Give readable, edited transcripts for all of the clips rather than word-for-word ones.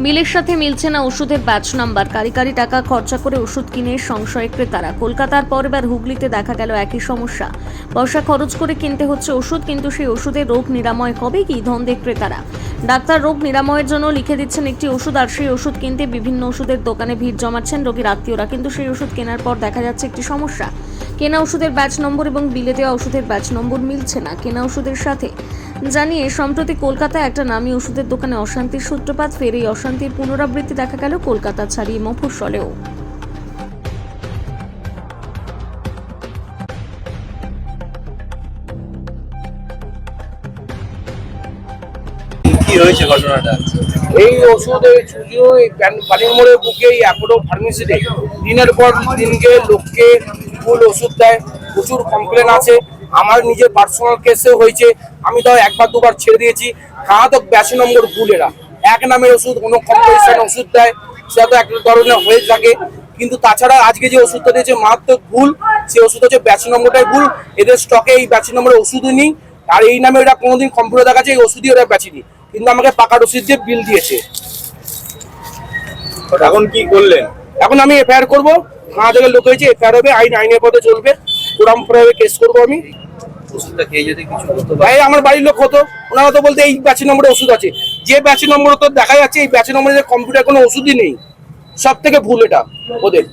বিলের সাথে মিলছে না ওষুধের ব্যাচ নাম্বার, কারি টাকা খরচা করে ওষুধ কিনে সংশয় ক্রেতারা। কলকাতার পর এবার হুগলিতে দেখা গেল একই সমস্যা। পয়সা খরচ করে কিনতে হচ্ছে ওষুধ, কিন্তু সেই ওষুধের রোগ নিরাময় কবে কি ধন্দে ক্রেতারা। ডাক্তার রোগ নিরাময়ের জন্য লিখে দিচ্ছেন একটি ওষুধ, আর সেই ওষুধ কিনতে বিভিন্ন ওষুধের দোকানে ভিড় জমাচ্ছেন রোগীর আত্মীয়রা, কিন্তু সেই ওষুধ কেনার পর দেখা যাচ্ছে একটি সমস্যা। কেনা ওষুধের ব্যাচ নম্বর এবং বিলে দেওয়া ওষুধের ব্যাচ নম্বর মিলছে না কেনা ওষুধের সাথে। জানিয়ে সম্প্রতি কলকাতায় একটা নামী ওষুধের দোকানে অশান্তির সূত্রপাত। ফের এই অশান্তির পুনরাবৃত্তি দেখা গেল কলকাতা ছাড়িয়ে মফস্বলেও। কি হয়েছে ঘটনাটা? এই ওষুধ পানির মোড়ের বুকে অ্যাপোলো ফার্মেসিতে দিনের পর দিনকে লোককে ভুল ওষুধ দেয়, প্রচুর কমপ্লেন আছে। আমার নিজের পার্সোনাল কেসেও হয়েছে, আমি তাও একবার দুবার ছেড়ে দিয়েছি। খাওয়াতক ব্যাচ নম্বর ভুল, এরা এক নামের ওষুধ কোনো কম্পিটিশন ওষুধ দেয়, সেটা তো একটা ধরনের হয়ে থাকে। কিন্তু তাছাড়া আজকে যে ওষুধটা দিয়েছে মারাত্মক ভুল, সেই ওষুধ হচ্ছে ব্যাচ নম্বরটাই ভুল। এদের স্টকে এই ব্যাচ নম্বরের ওষুধই নেই, আর এই নামে ওরা কোনোদিন কম্পিউটার দেখাচ্ছে এই ওষুধই ওরা বেচেনি, কিন্তু আমাকে পাকা রসিদ দিয়ে বিল দিয়েছে। এখন কি করলেন? এখন আমি এফআইআর করবো, থানা থেকে লোক হয়েছে, এফআইআর হবে, আইনের পথে চলবে, কোরাম ফোরামে কেস করবো আমি। ওষুধটা খেয়ে যদি কিছু হতো, ভাই আমার বাড়ির লোক হতো, ওনারা তো বলতে এই ব্যাচ নম্বরে ওষুধ আছে, যে ব্যাচ নম্বর তো দেখা যাচ্ছে এই ব্যাচ নম্বরে কম্পিউটার কোনো ওষুধই নেই। সব থেকে ভুল এটা ওদের।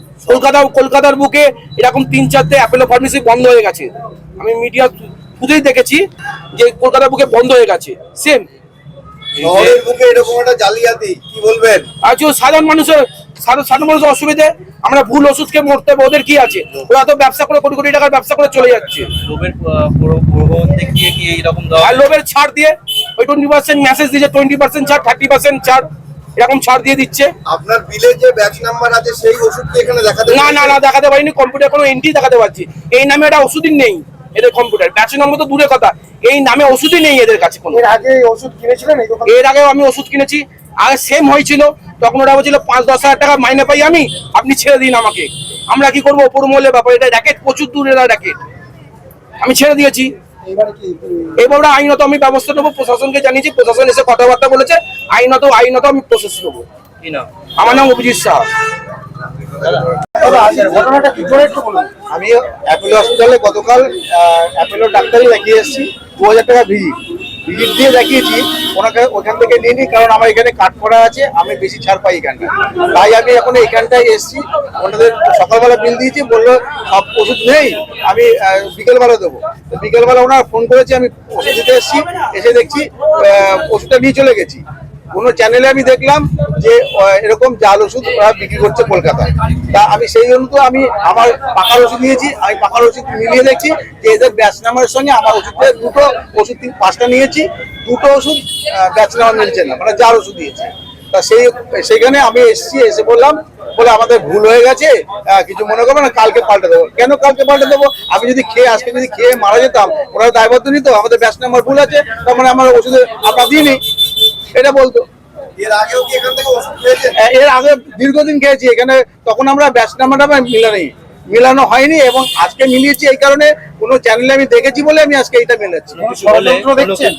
কলকাতার বুকে এরকম 3-4টে অ্যাপোলো ফার্মেসি বন্ধ হয়ে গেছে, আমি মিডিয়া খুঁজেই দেখেছি যে কলকাতার বুকে বন্ধ হয়ে গেছে। সেম শহরের বুকে এরকম একটা জালিয়াতি, কি বলবেন? আজ সাধারণ মানুষের অসুবিধে, আমরা ভুল ওষুধকে মরতে হবে, ওদের কি আছে? ওরা তো ব্যবসা করে কোটি কোটি টাকার ব্যবসা করে চলে যাচ্ছে। লোভের প্রলোভন দেখিয়ে কি এইরকম আর লোভের ছাড় দিয়ে ওই 20% মেসেজ দিচ্ছে, 20% ছাড়, 30% ছাড়, এরকম ছাড় দিয়ে দিচ্ছে। আপনার বিলে যে ব্যাচ নাম্বার আছে সেই ওষুধ কি এখানে দেখাতে? না দেখাতে পারিনি, কম্পিউটার কোনো এন্ট্রি দেখাতে পারছি। এই নামে এটা ওষুধই নেই এদের কম্পিউটার, ব্যাচ নম্বর তো দূরের কথা, এই নামে ওষুধই নেই এদের কাছে কোনো। এর আগে ওষুধ কিনেছিলেন? এর আগেও আমি ওষুধ কিনেছি, আগে সেম হয়েছিল, তখন ওরা বলছিল 5-10 হাজার টাকা মাইনে পাই আমি, আপনি ছেড়ে দিন আমাকে। আমরা কি করবো, ওপর মূল্যের ব্যাপার, এটা র্যাকেট, প্রচুর দূরের র্যাকেট, আমি ছেড়ে দিয়েছি। এবার আইনত আমি ব্যবস্থা নেবো, প্রশাসনকে জানিয়েছি, প্রশাসন এসে কথাবার্তা বলেছে, আইনত আমি প্রসেস নেবো। কি না? আমার নাম অভিজিৎ শাহ। আমি অ্যাপোলো হসপিটালে গতকাল অ্যাপোলো ডাক্তারই দেখিয়ে এসেছি, 2000 টাকা ভিজিট দিয়ে দেখিয়েছি। ওনাকে ওখান থেকে নিয়ে নিই, কারণ আমার এখানে কাট করা আছে, আমি বেশি ছাড় পাই এখানটায়, তাই আমি এখন এইখানটায় এসেছি। ওনাদের সকালবেলা বিল দিয়েছি, বললো সব ওষুধ নেই, আমি বিকেলবেলা দেবো। তো বিকেলবেলা ওনার ফোন করেছি, আমি ওষুধ দিতে এসেছি, এসে দেখছি ওষুধটা নিয়ে চলে গেছি। কোনো চ্যানেলে আমি দেখলাম যে এরকম জাল ওষুধ ওরা বিক্রি করছে কলকাতায়। তা আমি সেই জন্য তো আমি আমার পাকার ওষুধ নিয়েছি, আমি পাকার ওষুধ মিলিয়ে দেখছি যে এদের ব্যাচ নাম্বারের সঙ্গে আমার ওষুধের দুটো ওষুধ 5টা নিয়েছি, দুটো ওষুধ ব্যাচ নাম্বার মিলছে না, মানে জাল ওষুধ দিয়েছে। তা সেইখানে আমি এসেছি, এসে বললাম, বলে আমাদের ভুল হয়ে গেছে, কিছু মনে করবো না, কালকে পাল্টে দেবো। কেন কালকে পাল্টে দেবো? আমি যদি আজকে যদি খেয়ে মারা যেতাম, ওরা দায়বদ্ধ নিত, আমাদের ব্যাচ নাম্বার ভুল আছে, তার মানে আমার ওষুধে আমরা দিইনি, এটা বলতো। এর আগেও কি এখান থেকে ওষুধ খেয়েছেন? এর আগে দীর্ঘদিন খেয়েছি এখানে, তখন আমরা ব্যাচ নাম্বারটা মিলানো হয়নি, এবং আজকে মিলিয়েছি এই কারণে কোনো চ্যানেলে আমি দেখেছি বলে আমি আজকে এইটা মিলাচ্ছি। ষড়যন্ত্র দেখছেন?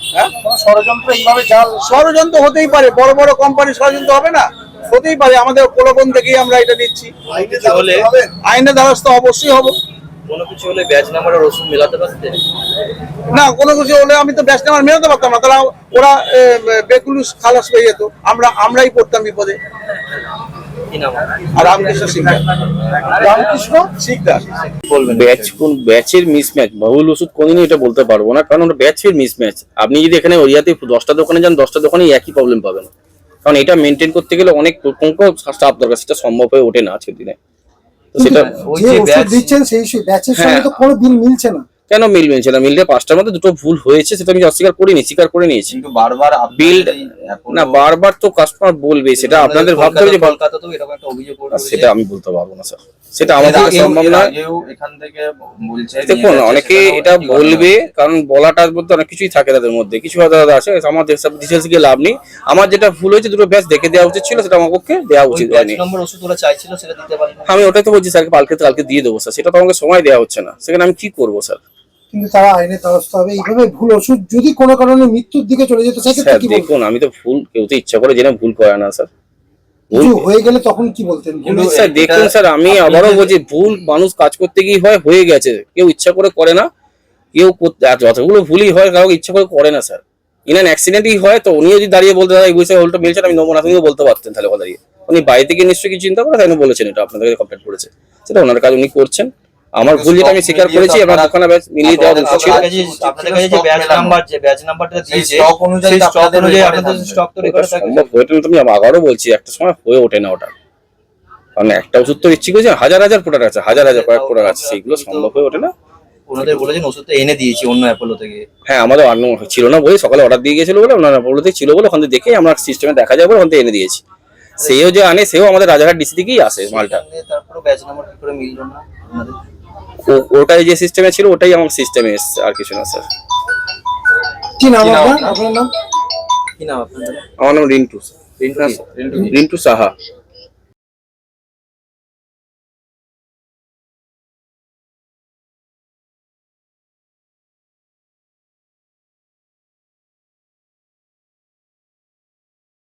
ষড়যন্ত্র এইভাবে জাল? ষড়যন্ত্র হতেই পারে, বড় বড় কোম্পানি ষড়যন্ত্র হবে না? হতেই পারে, আমাদের প্রলোভন থেকেই আমরা এটা নিচ্ছি। আইনের দ্বারস্থ অবশ্যই হবো। কোনো কিছু হলে ব্যাচ নাম্বারের ওষুধ মেলাতে পারতে না, কোনো কিছু হলে আমি তো ব্যাচ নাম্বার মেলাতে পারতাম না, তারা ওরা বেকুলুস খালাস হয়ে যেত, আমরাই পড়তাম বিপদে। ব্যাচের মিসম্যাচ, ভুল ওষুধ কোনদিনই এটা বলতে পারবো না, কারণ ব্যাচের মিসম্যাচ। আপনি যদি এখানে ওরিয়াতে 10টা দোকানে যান, 10টা দোকানে একই প্রবলেম পাবেন, কারণ এটা মেনটেন করতে গেলে অনেক স্টাফ দরকার, সেটা সম্ভব হয়ে ওঠে না আজকের দিনে। সেটা দিচ্ছেন সেই ব্যাচের সঙ্গে তো কোনো বিল মিলছে না। কেন মিলছে না? মিললে 5টার মধ্যে 2টো ভুল হয়েছে, সেটা আমি অস্বীকার করে নিয়েছি। কিন্তু বারবার বিল না, বারবার তো কাস্টমার বলবে, সেটা আপনাদের ভাবতে হবে যে কলকাতাতেও এরকম একটা অভিযোগ করছে, সেটা আমি বলতে পারবো না স্যার, সেটা আমাদের সম্ভব না। এখান থেকে বলছে, দেখুন অনেকে এটা বলবে, কারণ বলাটার মধ্যে অনেক কিছুই থাকে, তাদের মধ্যে কিছু আলাদা আছে, আমার ডিটেলস গিয়ে লাভ নেই। আমার যেটা ভুল হয়েছে, 2টো ব্যাচ দেখে দেওয়া উচিত ছিল, সেটা আমার পক্ষে দেওয়া উচিত হয়নি। ওষুধ ওরা চাইছিল, সেটা দিতে পারেনি। আমি ওটাই তো বলছি স্যারকে, কালকে দিয়ে দেবো স্যার, সেটা তো আমাকে সময় দেওয়া হচ্ছে না, সেখানে আমি কি করবো স্যার? কিন্তু তারা আইনের দ্বারস্থ হবে। এইভাবে ভুল ওষুধ যদি কোনো কারণে মৃত্যুর দিকে চলে যেতে চায়, স্যার দেখুন, আমি তো ভুল, কেউ তো ইচ্ছা করে জেনে ভুল করে না স্যার, কিছু হয়ে গেলে তখন কি বলতেন? স্যার দেখুন স্যার, আমি আবারও বলছি, ভুল মানুষ কাজ করতে গিয়ে হয়ে গেছে, কেউ ইচ্ছা করে করে না, কেউ যতগুলো ভুলই হয় কারো ইচ্ছা করে করে না স্যার। ইনান অ্যাক্সিডেন্টই হয় তো উনি যদি দাঁড়িয়ে বলতে এই বিষয়ে হোলটা মিলছে আমি নেবো না, তুমিও বলতে পারতেন তাহলে কথা দাঁড়িয়ে। উনি বাইরে থেকে নিশ্চয়ই কিছু চিন্তা করে তাই বলেছেন, এটা আপনাদের কমপ্লেন করেছে, সেটা ওনার কাজ উনি করছেন। আমার ভুল যেটা আমি স্বীকার করেছি, আমার দোকানে ব্যাচ মিলিয়ে দেওয়ার উচিত ছিল। আপনাদের কাছে যে ব্যাচ নাম্বারটা দিয়েছে স্টক অনুযায়ী সেই স্টক আপনাদের অনুযায়ী রেকর্ডে আপনাদের থাকবে। স্টক তো রেকর্ড থাকে। সম্ভব হয়ে ওঠে না, তুমি আবারও বলছি, একটা সময় হয়ে ওঠে না ওটা, কারণ একটা ওষুধ তো ইচ্ছে করেছে, হাজার হাজার প্রোডাক্ট আছে, হাজার হাজার কয়েক প্রোডাক্ট আছে, সেইগুলো সম্ভব হয়ে ওঠে না। ওনাদের বলেছেন ওষুধটা এনে দিয়েছি অন্য অ্যাপোলো থেকে। হ্যাঁ, আমাদের অন্য ছিল না বলে সকালে অর্ডার দিয়ে গেছিল বলে, ওনারা বলতে ছিল বলে ওখান থেকে দেখে আমরা সিস্টেমে দেখা যাবে ওখান থেকে এনে দিয়েছি। সেও যে আনে, সেও আমাদের রাজারহাট ডিসি থেকেই আসে মালটা। তারপরে ব্যাচ নাম্বার কি করে মিললো না আপনাদের? ওটাই যে সিস্টেমে ছিল ওটাই আমার সিস্টেমে এসছে, আর কিছু না স্যার। কি নাম আপনার? আপনার নাম? কি নাম আপনাদের? আমার নাম রিন্টু। রিন্টু কি? রিন্টু সাহা।